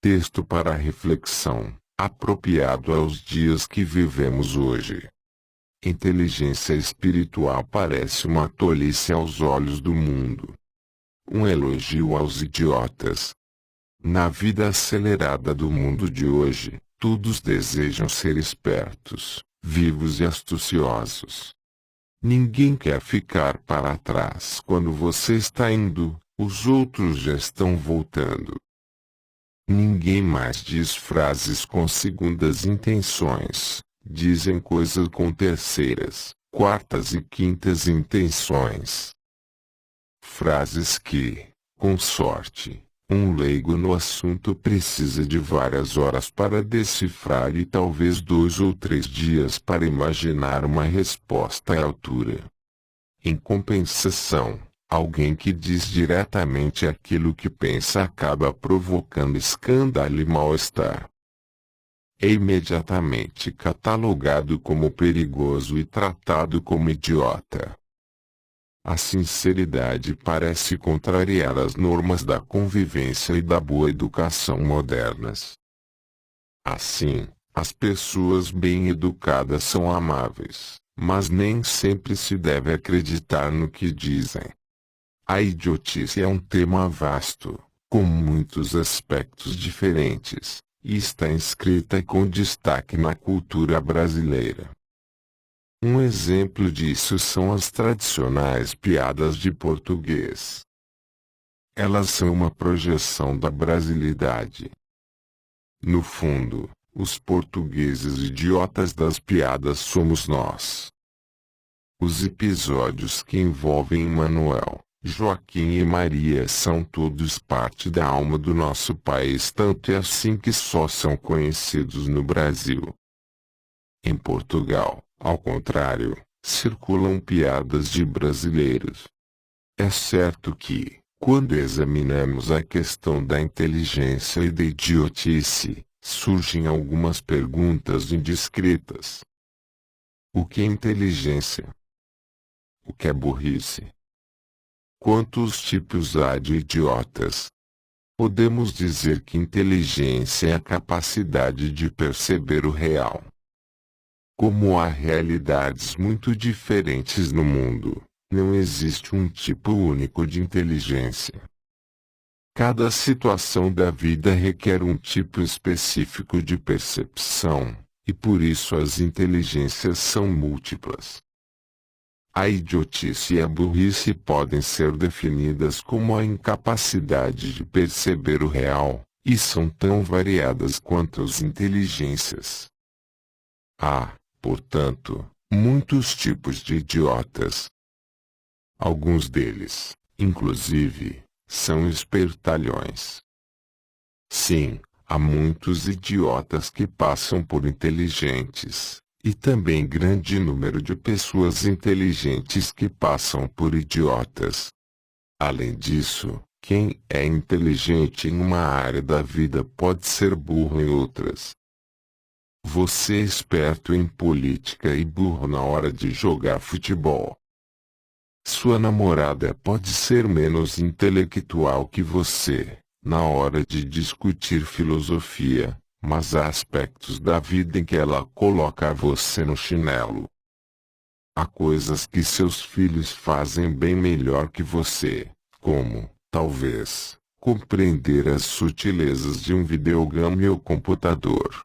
Texto para reflexão, apropriado aos dias que vivemos hoje. Inteligência espiritual parece uma tolice aos olhos do mundo. Um elogio aos idiotas. Na vida acelerada do mundo de hoje, todos desejam ser espertos, vivos e astuciosos. Ninguém quer ficar para trás quando você está indo, os outros já estão voltando. Ninguém mais diz frases com segundas intenções, dizem coisas com terceiras, quartas e quintas intenções. Frases que, com sorte, um leigo no assunto precisa de várias horas para decifrar e talvez 2 ou 3 dias para imaginar uma resposta à altura. Em compensação, alguém que diz diretamente aquilo que pensa acaba provocando escândalo e mal-estar. É imediatamente catalogado como perigoso e tratado como idiota. A sinceridade parece contrariar as normas da convivência e da boa educação modernas. Assim, as pessoas bem educadas são amáveis, mas nem sempre se deve acreditar no que dizem. A idiotice é um tema vasto, com muitos aspectos diferentes, e está inscrita com destaque na cultura brasileira. Um exemplo disso são as tradicionais piadas de português. Elas são uma projeção da brasilidade. No fundo, os portugueses idiotas das piadas somos nós. Os episódios que envolvem Manuel, Joaquim e Maria são todos parte da alma do nosso país, tanto é assim que só são conhecidos no Brasil. Em Portugal, ao contrário, circulam piadas de brasileiros. É certo que, quando examinamos a questão da inteligência e da idiotice, surgem algumas perguntas indiscretas. O que é inteligência? O que é burrice? Quantos tipos há de idiotas? Podemos dizer que inteligência é a capacidade de perceber o real. Como há realidades muito diferentes no mundo, não existe um tipo único de inteligência. Cada situação da vida requer um tipo específico de percepção, e por isso as inteligências são múltiplas. A idiotice e a burrice podem ser definidas como a incapacidade de perceber o real, e são tão variadas quanto as inteligências. Há, portanto, muitos tipos de idiotas. Alguns deles, inclusive, são espertalhões. Sim, há muitos idiotas que passam por inteligentes, e também grande número de pessoas inteligentes que passam por idiotas. Além disso, quem é inteligente em uma área da vida pode ser burro em outras. Você é esperto em política e burro na hora de jogar futebol. Sua namorada pode ser menos intelectual que você, na hora de discutir filosofia, mas há aspectos da vida em que ela coloca você no chinelo. Há coisas que seus filhos fazem bem melhor que você, como, talvez, compreender as sutilezas de um videogame ou computador.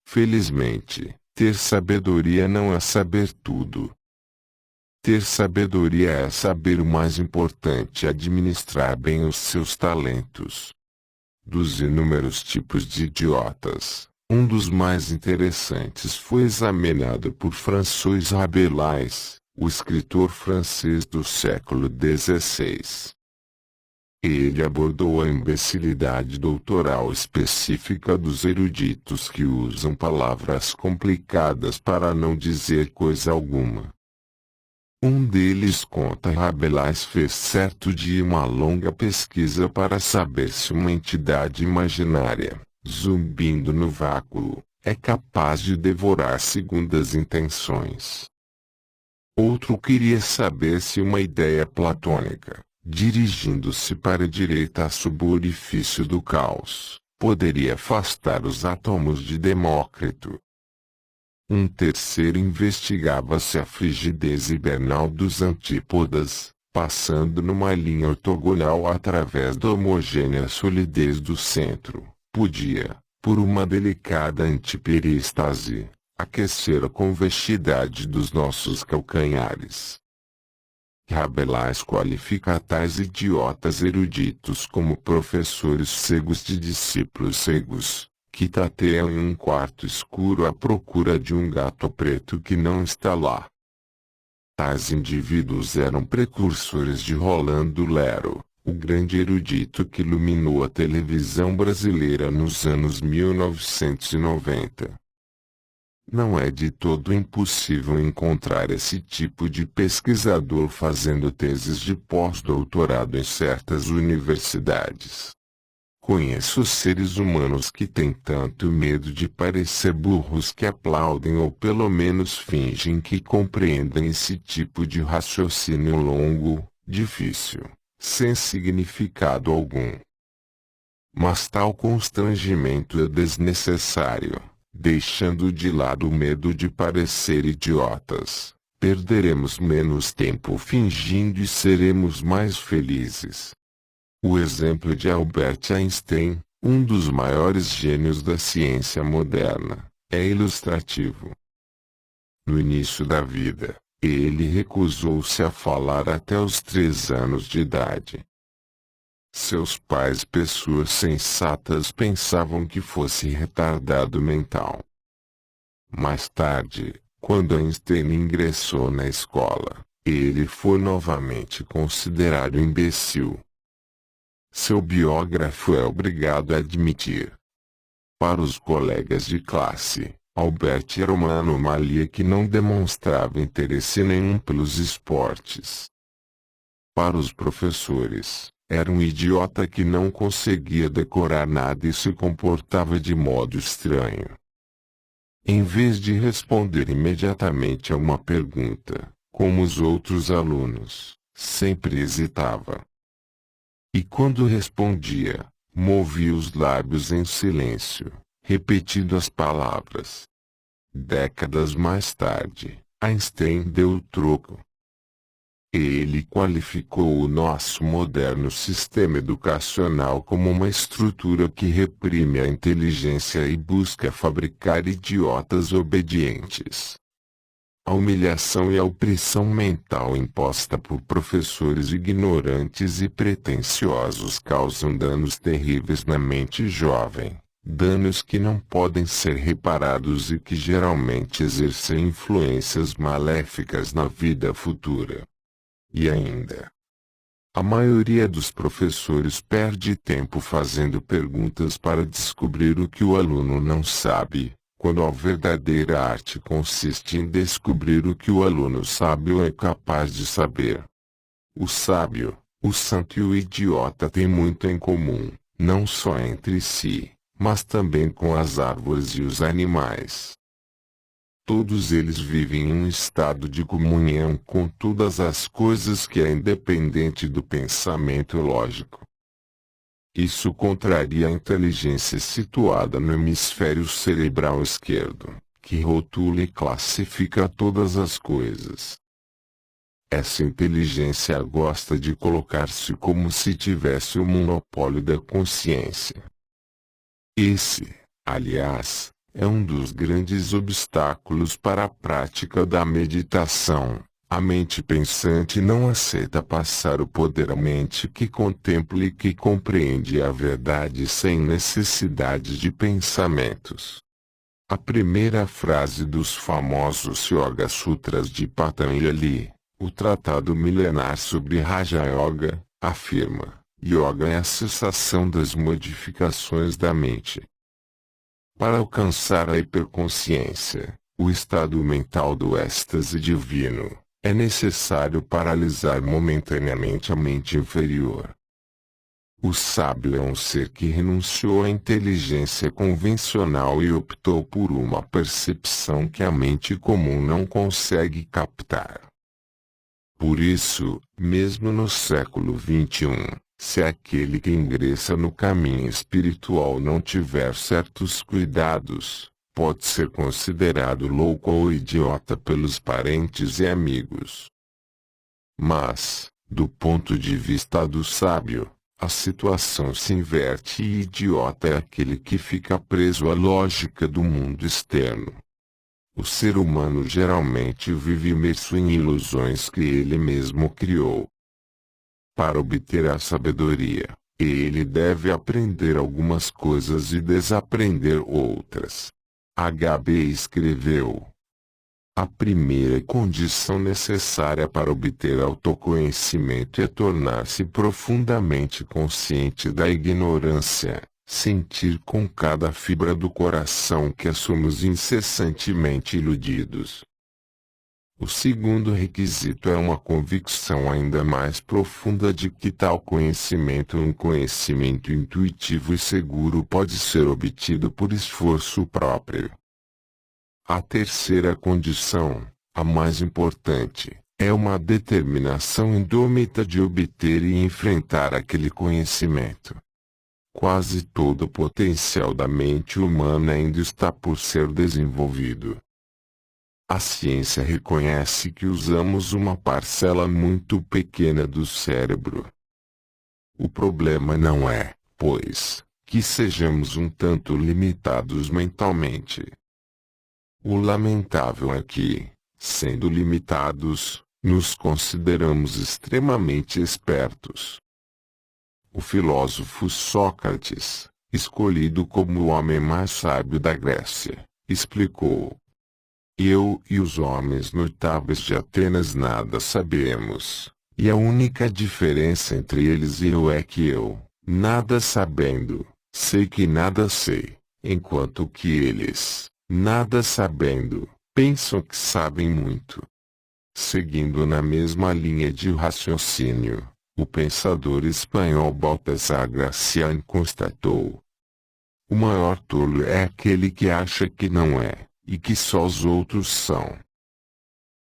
Felizmente, ter sabedoria não é saber tudo. Ter sabedoria é saber o mais importante: administrar bem os seus talentos. Dos inúmeros tipos de idiotas, um dos mais interessantes foi examinado por François Rabelais, o escritor francês do século XVI. Ele abordou a imbecilidade doutoral específica dos eruditos que usam palavras complicadas para não dizer coisa alguma. Um deles conta: Rabelais fez certo dia uma longa pesquisa para saber se uma entidade imaginária, zumbindo no vácuo, é capaz de devorar segundas intenções. Outro queria saber se uma ideia platônica, dirigindo-se para a direita sob o orifício do caos, poderia afastar os átomos de Demócrito. Um terceiro investigava se a frigidez hibernal dos antípodas, passando numa linha ortogonal através da homogênea solidez do centro, podia, por uma delicada antiperístase, aquecer a convexidade dos nossos calcanhares. Rabelais qualifica tais idiotas eruditos como professores cegos de discípulos cegos, que tateiam em um quarto escuro à procura de um gato preto que não está lá. Tais indivíduos eram precursores de Rolando Lero, o grande erudito que iluminou a televisão brasileira nos anos 1990. Não é de todo impossível encontrar esse tipo de pesquisador fazendo teses de pós-doutorado em certas universidades. Conheço seres humanos que têm tanto medo de parecer burros que aplaudem ou pelo menos fingem que compreendem esse tipo de raciocínio longo, difícil, sem significado algum. Mas tal constrangimento é desnecessário. Deixando de lado o medo de parecer idiotas, perderemos menos tempo fingindo e seremos mais felizes. O exemplo de Albert Einstein, um dos maiores gênios da ciência moderna, é ilustrativo. No início da vida, ele recusou-se a falar até os 3 anos de idade. Seus pais, pessoas sensatas, pensavam que fosse retardado mental. Mais tarde, quando Einstein ingressou na escola, ele foi novamente considerado imbecil. Seu biógrafo é obrigado a admitir. Para os colegas de classe, Albert era uma anomalia que não demonstrava interesse nenhum pelos esportes. Para os professores, era um idiota que não conseguia decorar nada e se comportava de modo estranho. Em vez de responder imediatamente a uma pergunta, como os outros alunos, sempre hesitava. E quando respondia, movia os lábios em silêncio, repetindo as palavras. Décadas mais tarde, Einstein deu o troco. Ele qualificou o nosso moderno sistema educacional como uma estrutura que reprime a inteligência e busca fabricar idiotas obedientes. A humilhação e a opressão mental imposta por professores ignorantes e pretensiosos causam danos terríveis na mente jovem, danos que não podem ser reparados e que geralmente exercem influências maléficas na vida futura. E ainda, a maioria dos professores perde tempo fazendo perguntas para descobrir o que o aluno não sabe, quando a verdadeira arte consiste em descobrir o que o aluno sabe ou é capaz de saber. O sábio, o santo e o idiota têm muito em comum, não só entre si, mas também com as árvores e os animais. Todos eles vivem em um estado de comunhão com todas as coisas que é independente do pensamento lógico. Isso contraria a inteligência situada no hemisfério cerebral esquerdo, que rotula e classifica todas as coisas. Essa inteligência gosta de colocar-se como se tivesse o monopólio da consciência. Esse, aliás, é um dos grandes obstáculos para a prática da meditação. A mente pensante não aceita passar o poder à mente que contempla e que compreende a verdade sem necessidade de pensamentos. A primeira frase dos famosos Yoga Sutras de Patanjali, o tratado milenar sobre Raja Yoga, afirma: Yoga é a cessação das modificações da mente. Para alcançar a hiperconsciência, o estado mental do êxtase divino, é necessário paralisar momentaneamente a mente inferior. O sábio é um ser que renunciou à inteligência convencional e optou por uma percepção que a mente comum não consegue captar. Por isso, mesmo no século XXI, Se aquele que ingressa no caminho espiritual não tiver certos cuidados, pode ser considerado louco ou idiota pelos parentes e amigos. Mas, do ponto de vista do sábio, a situação se inverte e idiota é aquele que fica preso à lógica do mundo externo. O ser humano geralmente vive imerso em ilusões que ele mesmo criou. Para obter a sabedoria, ele deve aprender algumas coisas e desaprender outras. H.B. escreveu: a primeira condição necessária para obter autoconhecimento é tornar-se profundamente consciente da ignorância, sentir com cada fibra do coração que somos incessantemente iludidos. O segundo requisito é uma convicção ainda mais profunda de que tal conhecimento, um conhecimento intuitivo e seguro, pode ser obtido por esforço próprio. A terceira condição, a mais importante, é uma determinação indômita de obter e enfrentar aquele conhecimento. Quase todo o potencial da mente humana ainda está por ser desenvolvido. A ciência reconhece que usamos uma parcela muito pequena do cérebro. O problema não é, pois, que sejamos um tanto limitados mentalmente. O lamentável é que, sendo limitados, nos consideramos extremamente espertos. O filósofo Sócrates, escolhido como o homem mais sábio da Grécia, explicou: eu e os homens notáveis de Atenas nada sabemos, e a única diferença entre eles e eu é que eu, nada sabendo, sei que nada sei, enquanto que eles, nada sabendo, pensam que sabem muito. Seguindo na mesma linha de raciocínio, o pensador espanhol Baltasar Gracián constatou: o maior tolo é aquele que acha que não é, e que só os outros são.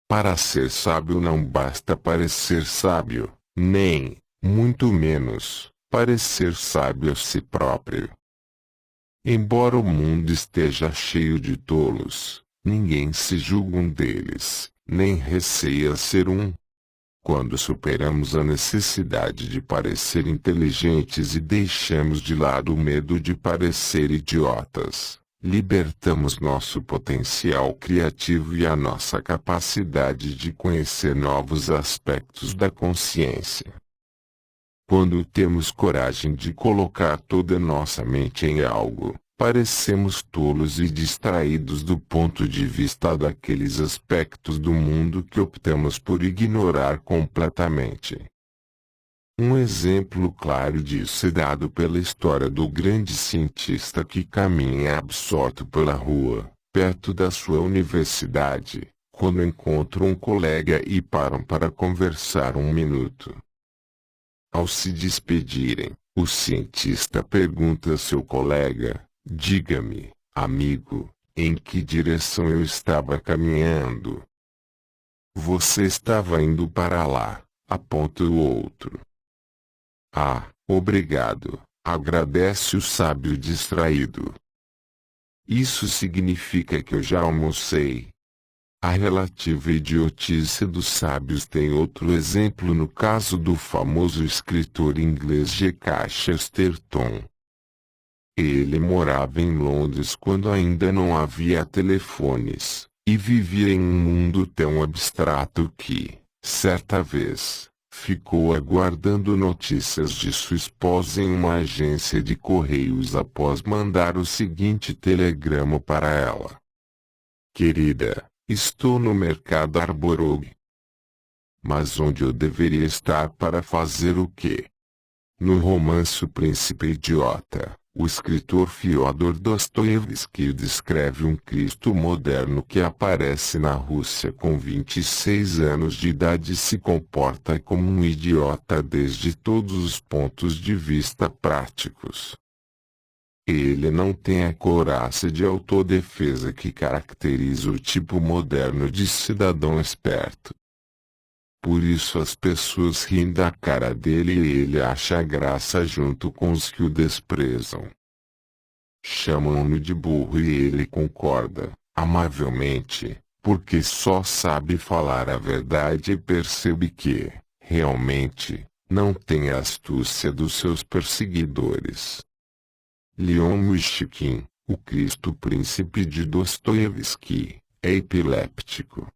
Para ser sábio não basta parecer sábio, nem, muito menos, parecer sábio a si próprio. Embora o mundo esteja cheio de tolos, ninguém se julga um deles, nem receia ser um. Quando superamos a necessidade de parecer inteligentes e deixamos de lado o medo de parecer idiotas, libertamos nosso potencial criativo e a nossa capacidade de conhecer novos aspectos da consciência. Quando temos coragem de colocar toda nossa mente em algo, parecemos tolos e distraídos do ponto de vista daqueles aspectos do mundo que optamos por ignorar completamente. Um exemplo claro disso é dado pela história do grande cientista que caminha absorto pela rua, perto da sua universidade, quando encontra um colega e param para conversar um minuto. Ao se despedirem, o cientista pergunta a seu colega: diga-me, amigo, em que direção eu estava caminhando? Você estava indo para lá, aponta o outro. Ah, obrigado, agradece o sábio distraído. Isso significa que eu já almocei. A relativa idiotice dos sábios tem outro exemplo no caso do famoso escritor inglês G.K. Chesterton. Ele morava em Londres quando ainda não havia telefones, e vivia em um mundo tão abstrato que, certa vez, ficou aguardando notícias de sua esposa em uma agência de correios após mandar o seguinte telegrama para ela: querida, estou no mercado Arborough. Mas onde eu deveria estar para fazer o quê? No romance O Príncipe Idiota, o escritor Fyodor Dostoiévski descreve um Cristo moderno que aparece na Rússia com 26 anos de idade e se comporta como um idiota desde todos os pontos de vista práticos. Ele não tem a couraça de autodefesa que caracteriza o tipo moderno de cidadão esperto. Por isso as pessoas riem da cara dele e ele acha graça junto com os que o desprezam. Chamam-no de burro e ele concorda, amavelmente, porque só sabe falar a verdade e percebe que, realmente, não tem a astúcia dos seus perseguidores. Leon Mishkin, o Cristo Príncipe de Dostoiévski, é epiléptico.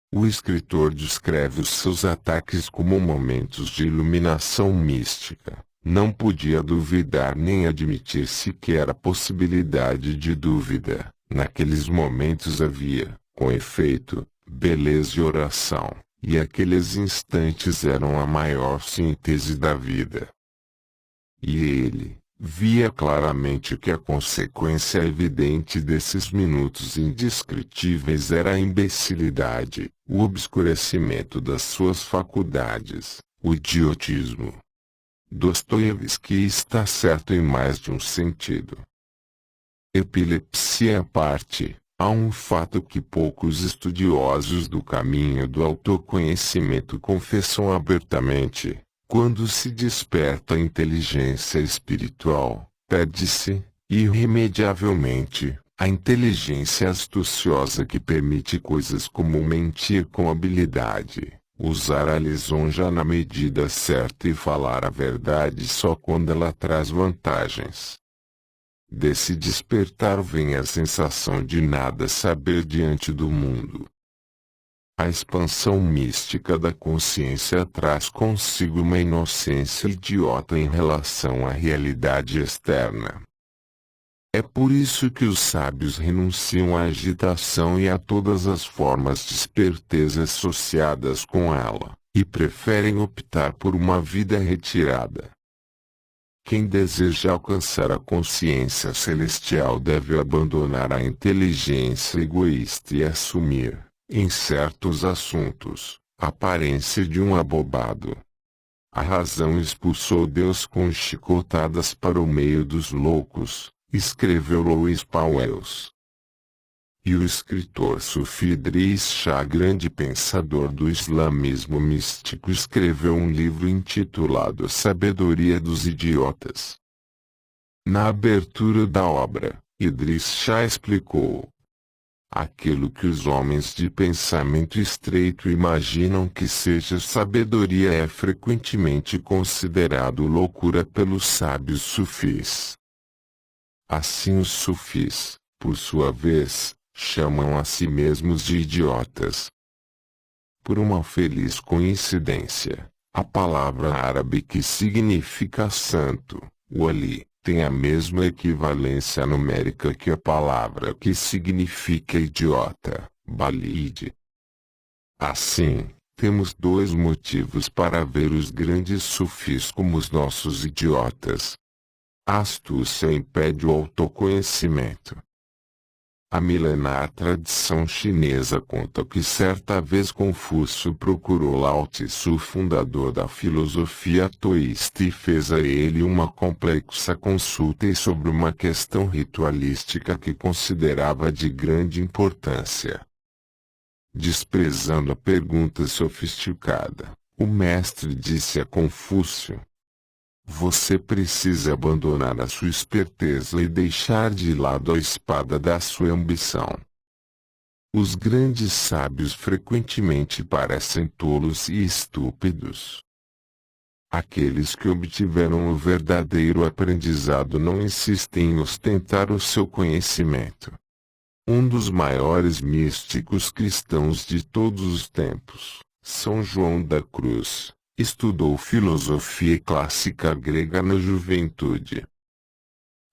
O escritor descreve os seus ataques como momentos de iluminação mística. Não podia duvidar nem admitir sequer a possibilidade de dúvida. Naqueles momentos havia, com efeito, beleza e oração, e aqueles instantes eram a maior síntese da vida. E ele via claramente que a consequência evidente desses minutos indescritíveis era a imbecilidade, o obscurecimento das suas faculdades, o idiotismo. Dostoiévski está certo em mais de um sentido. Epilepsia à parte, há um fato que poucos estudiosos do caminho do autoconhecimento confessam abertamente: quando se desperta a inteligência espiritual, perde-se, irremediavelmente, a inteligência astuciosa que permite coisas como mentir com habilidade, usar a lisonja na medida certa e falar a verdade só quando ela traz vantagens. Desse despertar vem a sensação de nada saber diante do mundo. A expansão mística da consciência traz consigo uma inocência idiota em relação à realidade externa. É por isso que os sábios renunciam à agitação e a todas as formas de esperteza associadas com ela, e preferem optar por uma vida retirada. Quem deseja alcançar a consciência celestial deve abandonar a inteligência egoísta e assumir, em certos assuntos, a aparência de um abobado. A razão expulsou Deus com chicotadas para o meio dos loucos, escreveu Louis Pauwels. E o escritor sufi Idriss Shah, grande pensador do islamismo místico, escreveu um livro intitulado Sabedoria dos Idiotas. Na abertura da obra, Idriss Shah explicou: aquilo que os homens de pensamento estreito imaginam que seja sabedoria é frequentemente considerado loucura pelos sábios sufis. Assim os sufis, por sua vez, chamam a si mesmos de idiotas. Por uma feliz coincidência, a palavra árabe que significa santo, wali, tem a mesma equivalência numérica que a palavra que significa idiota, balide. Assim, temos dois motivos para ver os grandes sufis como os nossos idiotas. A astúcia impede o autoconhecimento. A milenar tradição chinesa conta que certa vez Confúcio procurou Lao Tzu, fundador da filosofia taoísta, e fez a ele uma complexa consulta sobre uma questão ritualística que considerava de grande importância. Desprezando a pergunta sofisticada, o mestre disse a Confúcio: você precisa abandonar a sua esperteza e deixar de lado a espada da sua ambição. Os grandes sábios frequentemente parecem tolos e estúpidos. Aqueles que obtiveram o verdadeiro aprendizado não insistem em ostentar o seu conhecimento. Um dos maiores místicos cristãos de todos os tempos, São João da Cruz, estudou filosofia clássica grega na juventude.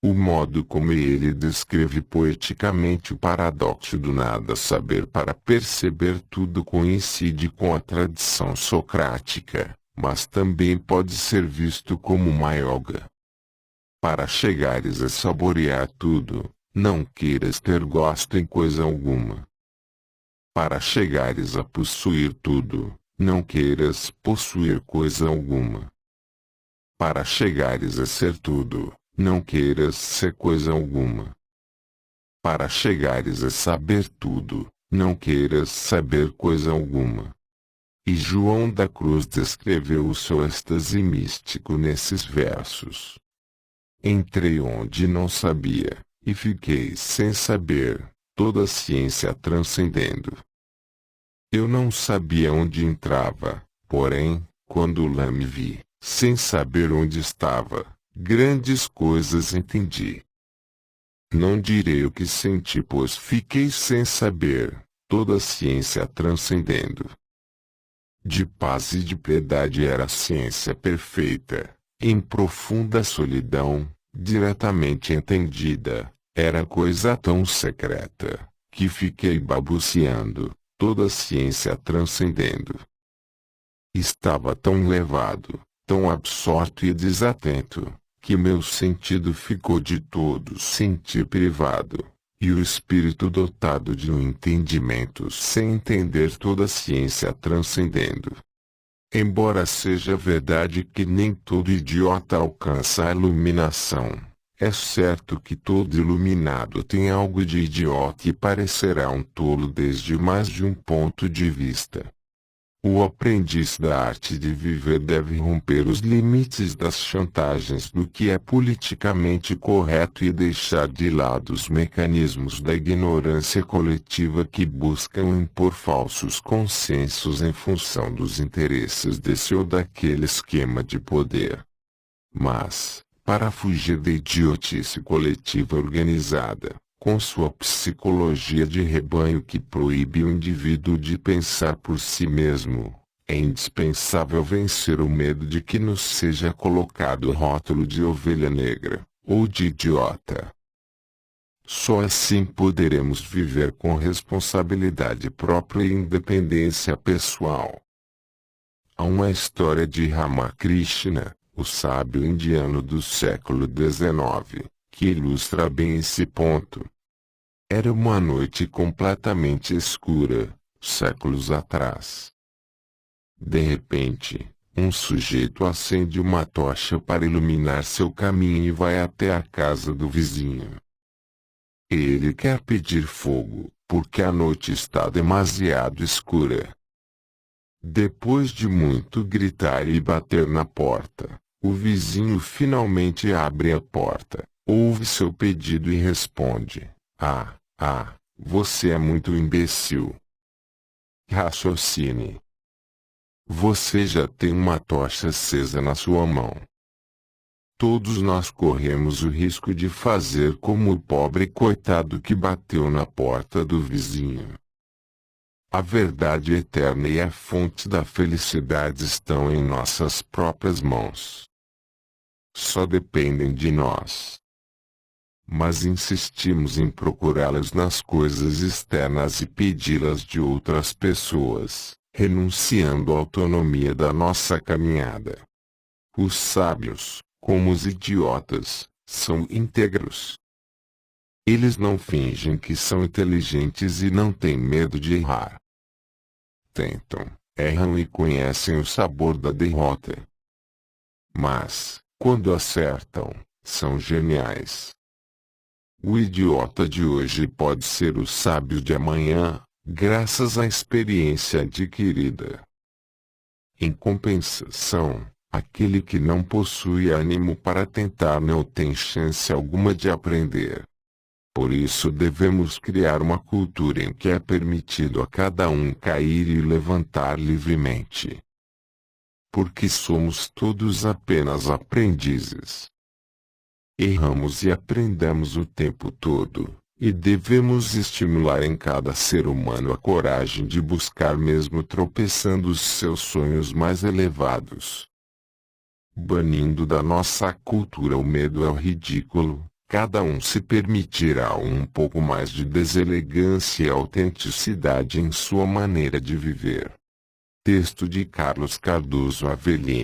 O modo como ele descreve poeticamente o paradoxo do nada saber para perceber tudo coincide com a tradição socrática, mas também pode ser visto como uma yoga. Para chegares a saborear tudo, não queiras ter gosto em coisa alguma. Para chegares a possuir tudo, não queiras possuir coisa alguma. Para chegares a ser tudo, não queiras ser coisa alguma. Para chegares a saber tudo, não queiras saber coisa alguma. E João da Cruz descreveu o seu êxtase místico nesses versos. Entrei onde não sabia, e fiquei sem saber, toda a ciência transcendendo. Eu não sabia onde entrava, porém, quando lá me vi, sem saber onde estava, grandes coisas entendi. Não direi o que senti, pois fiquei sem saber, toda a ciência transcendendo. De paz e de piedade era a ciência perfeita, em profunda solidão, diretamente entendida, era coisa tão secreta, que fiquei balbuciando, toda a ciência transcendendo. Estava tão levado, tão absorto e desatento, que meu sentido ficou de todo sentir privado, e o espírito dotado de um entendimento sem entender toda a ciência transcendendo. Embora seja verdade que nem todo idiota alcança a iluminação, é certo que todo iluminado tem algo de idiota e parecerá um tolo desde mais de um ponto de vista. O aprendiz da arte de viver deve romper os limites das chantagens do que é politicamente correto e deixar de lado os mecanismos da ignorância coletiva que buscam impor falsos consensos em função dos interesses desse ou daquele esquema de poder. Mas, para fugir da idiotice coletiva organizada, com sua psicologia de rebanho que proíbe o indivíduo de pensar por si mesmo, é indispensável vencer o medo de que nos seja colocado o rótulo de ovelha negra, ou de idiota. Só assim poderemos viver com responsabilidade própria e independência pessoal. Há uma história de Ramakrishna, o sábio indiano do século XIX, que ilustra bem esse ponto. Era uma noite completamente escura, séculos atrás. De repente, um sujeito acende uma tocha para iluminar seu caminho e vai até a casa do vizinho. Ele quer pedir fogo, porque a noite está demasiado escura. Depois de muito gritar e bater na porta, o vizinho finalmente abre a porta, ouve seu pedido e responde: você é muito imbecil. Raciocine. Você já tem uma tocha acesa na sua mão. Todos nós corremos o risco de fazer como o pobre coitado que bateu na porta do vizinho. A verdade eterna e a fonte da felicidade estão em nossas próprias mãos. Só dependem de nós. Mas insistimos em procurá-las nas coisas externas e pedi-las de outras pessoas, renunciando à autonomia da nossa caminhada. Os sábios, como os idiotas, são íntegros. Eles não fingem que são inteligentes e não têm medo de errar. Tentam, erram e conhecem o sabor da derrota. Mas, quando acertam, são geniais. O idiota de hoje pode ser o sábio de amanhã, graças à experiência adquirida. Em compensação, aquele que não possui ânimo para tentar não tem chance alguma de aprender. Por isso devemos criar uma cultura em que é permitido a cada um cair e levantar livremente. Porque somos todos apenas aprendizes. Erramos e aprendemos o tempo todo, e devemos estimular em cada ser humano a coragem de buscar mesmo tropeçando os seus sonhos mais elevados. Banindo da nossa cultura o medo ao ridículo, cada um se permitirá um pouco mais de deselegância e autenticidade em sua maneira de viver. Texto de Carlos Cardoso Avelino.